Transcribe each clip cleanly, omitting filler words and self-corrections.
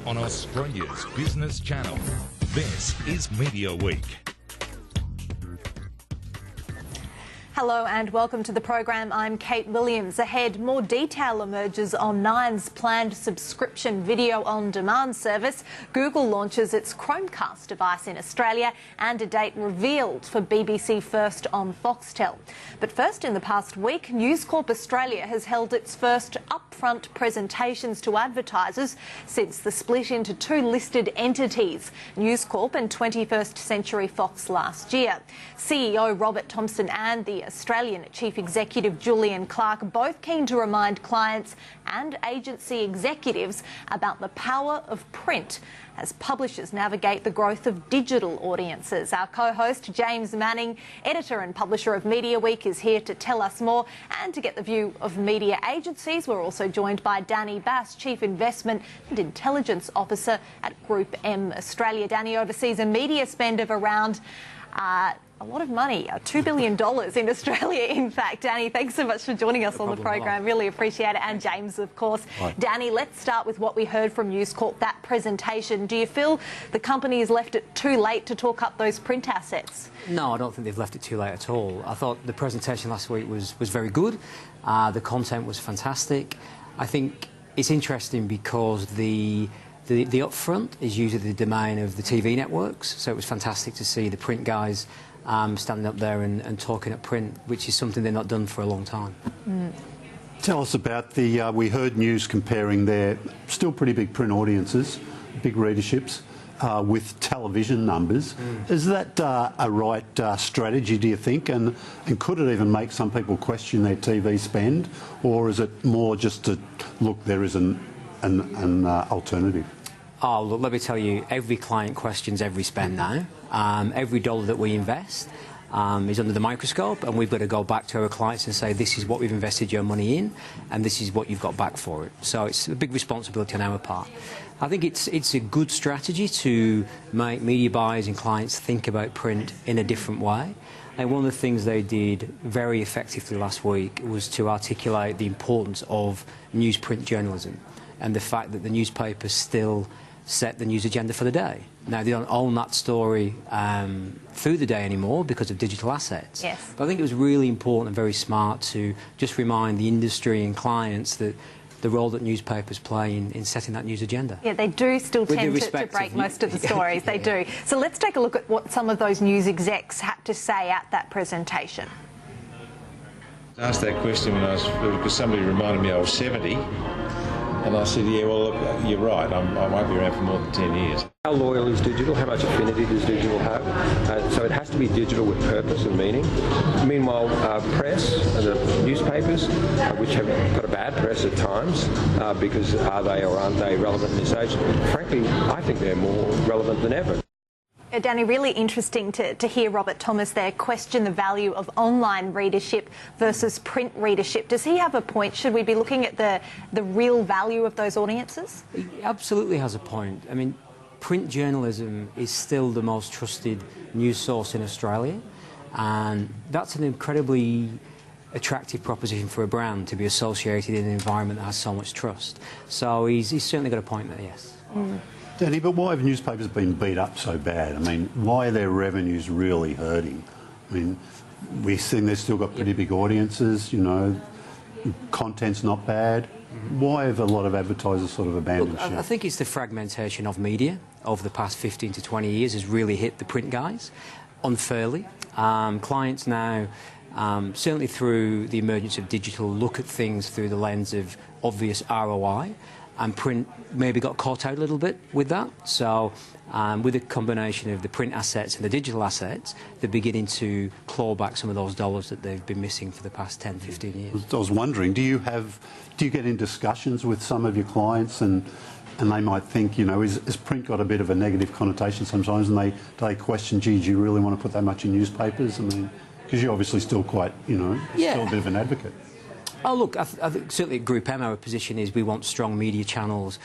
on Australia's business channel. This is Media Week. Hello and welcome to the program. I'm Kate Williams. Ahead, more detail emerges on Nine's planned subscription video on demand service. Google launches its Chromecast device in Australia and a date revealed for BBC First on Foxtel. But first, in the past week, News Corp Australia has held its first upfront presentations to advertisers since the split into two listed entities, News Corp and 21st Century Fox last year. CEO Robert Thompson and the Australian Chief Executive Julian Clark both keen to remind clients and agency executives about the power of print as publishers navigate the growth of digital audiences. Our co-host James Manning, editor and publisher of Media Week, is here to tell us more and to get the view of media agencies. We're also joined by Danny Bass, Chief Investment and Intelligence Officer at Group M Australia. Danny oversees a media spend of around a lot of money, $2 billion in Australia, in fact. Danny, thanks so much for joining us on the program. Really appreciate it. And James, of course. Hi. Danny, let's start with what we heard from News Corp, that presentation. Do you feel the company has left it too late to talk up those print assets? No, I don't think they've left it too late at all. I thought the presentation last week was very good. The content was fantastic. I think it's interesting because the upfront is usually the domain of the TV networks, so it was fantastic to see the print guys standing up there and talking at print, which is something they've not done for a long time. Tell us about the, we heard News comparing their still pretty big print audiences, big readerships, with television numbers. Is that a right strategy, do you think? And could it even make some people question their TV spend? Or is it more just to, look, there is an alternative? Oh, look, let me tell you, every client questions every spend now. Every dollar that we invest is under the microscope, and we've got to go back to our clients and say, this is what we've invested your money in, and this is what you've got back for it. So it's a big responsibility on our part. I think it's a good strategy to make media buyers and clients think about print in a different way. And one of the things they did very effectively last week was to articulate the importance of newsprint journalism and the fact that the newspapers still set the news agenda for the day. Now, they don't own that story through the day anymore because of digital assets. Yes. But I think it was really important and very smart to just remind the industry and clients that the role that newspapers play in setting that news agenda. Yeah, they do still tend to break most of the stories. They do. So let's take a look at what some of those news execs had to say at that presentation. I asked that question because somebody reminded me I was 70. And I said, yeah, well, look, you're right, I won't be around for more than 10 years. How loyal is digital? How much affinity does digital have? So it has to be digital with purpose and meaning. Meanwhile, press and the newspapers, which have got a bad press at times, because are they or aren't they relevant in this age? Frankly, I think they're more relevant than ever. Danny, really interesting to hear Robert Thomas there question the value of online readership versus print readership. Does he have a point? Should we be looking at the real value of those audiences? He absolutely has a point. I mean, print journalism is still the most trusted news source in Australia, and that's an incredibly attractive proposition for a brand to be associated in an environment that has so much trust. So he's certainly got a point there, yes. Danny, but why have newspapers been beat up so bad? I mean, why are their revenues really hurting? I mean, we've seen they've still got pretty big audiences, you know, content's not bad. Why have a lot of advertisers sort of abandoned ship? I think it's the fragmentation of media over the past 15 to 20 years has really hit the print guys unfairly. Clients now, certainly through the emergence of digital, look at things through the lens of obvious ROI. And print maybe got caught out a little bit with that. So with a combination of the print assets and the digital assets, they're beginning to claw back some of those dollars that they've been missing for the past 10, 15 years. I was wondering, do you get in discussions with some of your clients and they might think, you know, has print got a bit of a negative connotation sometimes, and they question, gee, do you really want to put that much in newspapers? I mean, because you're obviously still quite, you know, still a bit of an advocate. Oh, look, I think certainly at Group M, our position is we want strong media channels,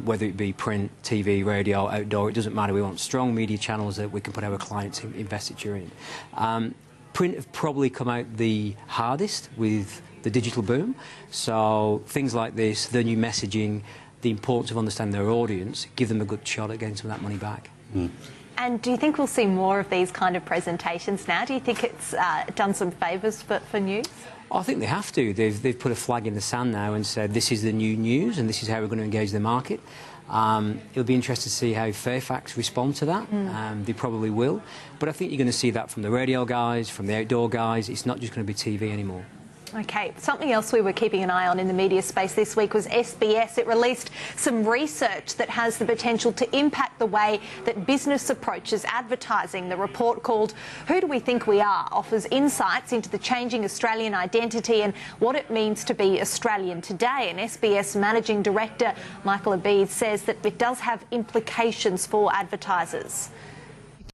whether it be print, TV, radio, outdoor, it doesn't matter. We want strong media channels that we can put our clients' investiture in. Print have probably come out the hardest with the digital boom. So things like this, the new messaging, the importance of understanding their audience, give them a good shot at getting some of that money back. And do you think we'll see more of these kind of presentations now? Do you think it's done some favours for news? I think they have to. They've put a flag in the sand now and said this is the new news and this is how we're going to engage the market. It'll be interesting to see how Fairfax respond to that. They probably will. But I think you're going to see that from the radio guys, from the outdoor guys. It's not just going to be TV anymore. OK, something else we were keeping an eye on in the media space this week was SBS. It released some research that has the potential to impact the way that business approaches advertising. The report, called Who Do We Think We Are?, offers insights into the changing Australian identity and what it means to be Australian today. And SBS Managing Director Michael Abid says that it does have implications for advertisers.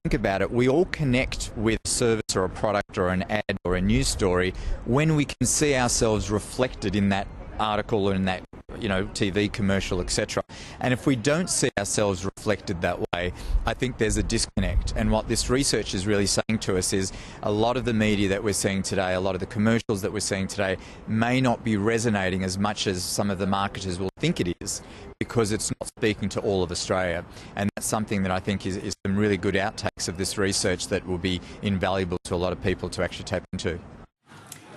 Think about it, we all connect with a service or a product or an ad or a news story when we can see ourselves reflected in that article or in that TV commercial, etc. And if we don't see ourselves reflected that way, I think there's a disconnect. And what this research is really saying to us is a lot of the media that we're seeing today, a lot of the commercials that we're seeing today may not be resonating as much as some of the marketers will think it is, because it's not speaking to all of Australia. And that's something that I think is some really good outtakes of this research that will be invaluable to a lot of people to actually tap into.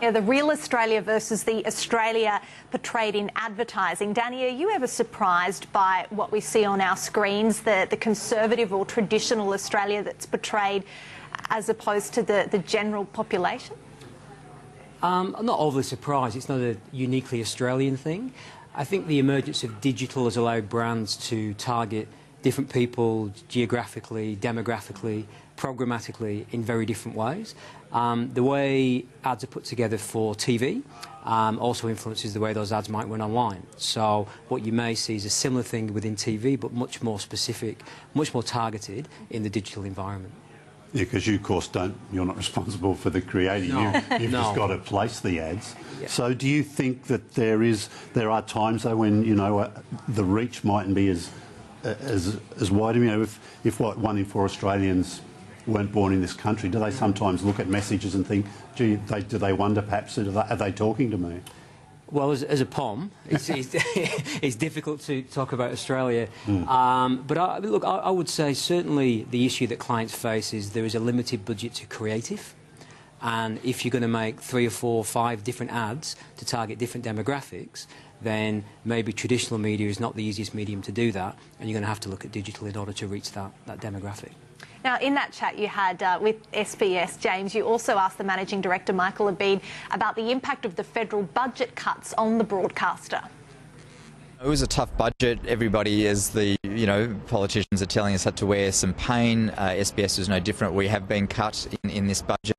Yeah, the real Australia versus the Australia portrayed in advertising. Danny, are you ever surprised by what we see on our screens, the conservative or traditional Australia that's portrayed as opposed to the general population? I'm not overly surprised. It's not a uniquely Australian thing. I think the emergence of digital has allowed brands to target different people geographically, demographically, programmatically in very different ways. The way ads are put together for TV also influences the way those ads might run online. So what you may see is a similar thing within TV, but much more specific, much more targeted in the digital environment. Yeah, because you, of course, you're not responsible for the creating. No. You've just got to place the ads. Yeah. So do you think that there are times, though, when, the reach mightn't be as wide? If 1 in 4 Australians weren't born in this country, do they sometimes look at messages and think, gee, do they wonder perhaps, are they talking to me? Well, as a POM, it's difficult to talk about Australia. But I would say certainly the issue that clients face is there is a limited budget to creative. And if you're going to make 3 or 4 or 5 different ads to target different demographics, then maybe traditional media is not the easiest medium to do that, and you're going to have to look at digital in order to reach that demographic. Now, in that chat you had with SBS, James, you also asked the Managing Director, Michael Abid, about the impact of the federal budget cuts on the broadcaster. It was a tough budget. Everybody, as the politicians are telling us, had to wear some pain. SBS is no different. We have been cut in this budget.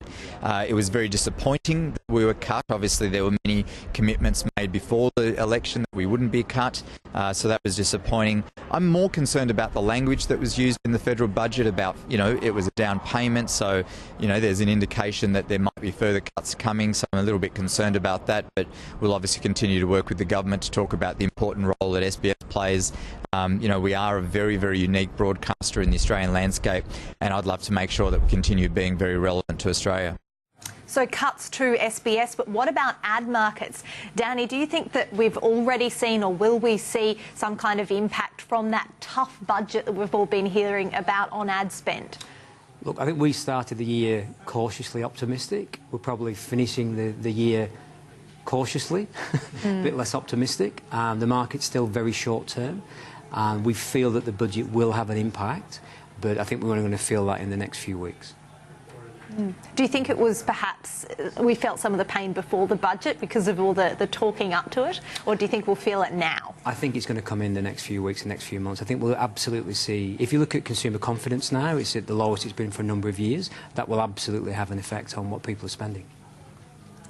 It was very disappointing that we were cut. Obviously, there were many commitments made before the election that we wouldn't be cut, so that was disappointing. I'm more concerned about the language that was used in the federal budget about, it was a down payment, so, there's an indication that there might be further cuts coming, so I'm a little bit concerned about that, but we'll obviously continue to work with the government to talk about the important role that SBS plays. We are a very, very unique broadcaster in the Australian landscape, and I'd love to make sure that we continue being very relevant to Australia. So cuts to SBS, but what about ad markets? Danny, do you think that we've already seen, or will we see, some kind of impact from that tough budget that we've all been hearing about on ad spend? Look, I think we started the year cautiously optimistic. We're probably finishing the year cautiously, a bit less optimistic. The market's still very short term. We feel that the budget will have an impact, but I think we're only going to feel that in the next few weeks. Do you think it was perhaps we felt some of the pain before the budget because of all the talking up to it, or do you think we'll feel it now? I think it's going to come in the next few weeks, the next few months. I think we'll absolutely see, if you look at consumer confidence now, it's at the lowest it's been for a number of years. That will absolutely have an effect on what people are spending.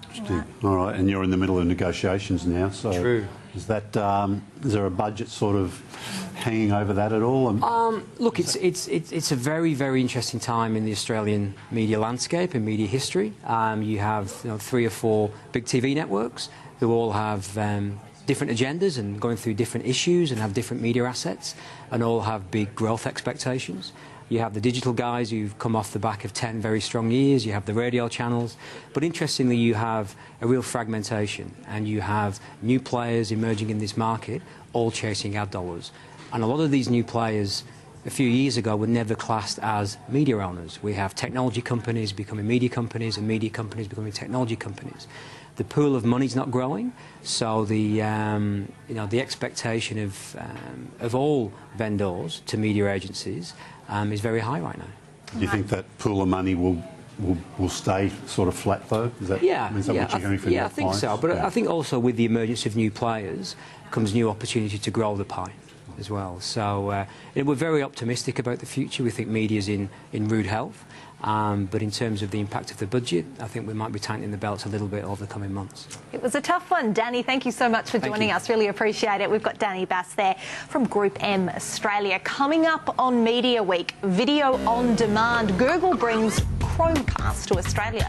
Interesting. All right, and you're in the middle of negotiations now, so True. Is there a budget sort of hanging over that at all? Look, it's a very, very interesting time in the Australian media landscape and media history. You have 3 or 4 big TV networks who all have different agendas and going through different issues and have different media assets and all have big growth expectations. You have the digital guys who've come off the back of 10 very strong years, you have the radio channels, but interestingly you have a real fragmentation and you have new players emerging in this market all chasing ad dollars. And a lot of these new players a few years ago were never classed as media owners. We have technology companies becoming media companies and media companies becoming technology companies. The pool of money is not growing, so the the expectation of all vendors to media agencies is very high right now. Do you think that pool of money will stay sort of flat though? Is that, is that what you're hearing from your I think clients? so. But I think also with the emergence of new players comes new opportunity to grow the pie as well. So we're very optimistic about the future. We think media's in rude health. But in terms of the impact of the budget, I think we might be tightening the belts a little bit over the coming months. It was a tough one. Danny, thank you so much for joining us. Really appreciate it. We've got Danny Bass there from Group M Australia. Coming up on Media Week, video on demand. Google brings Chromecast to Australia.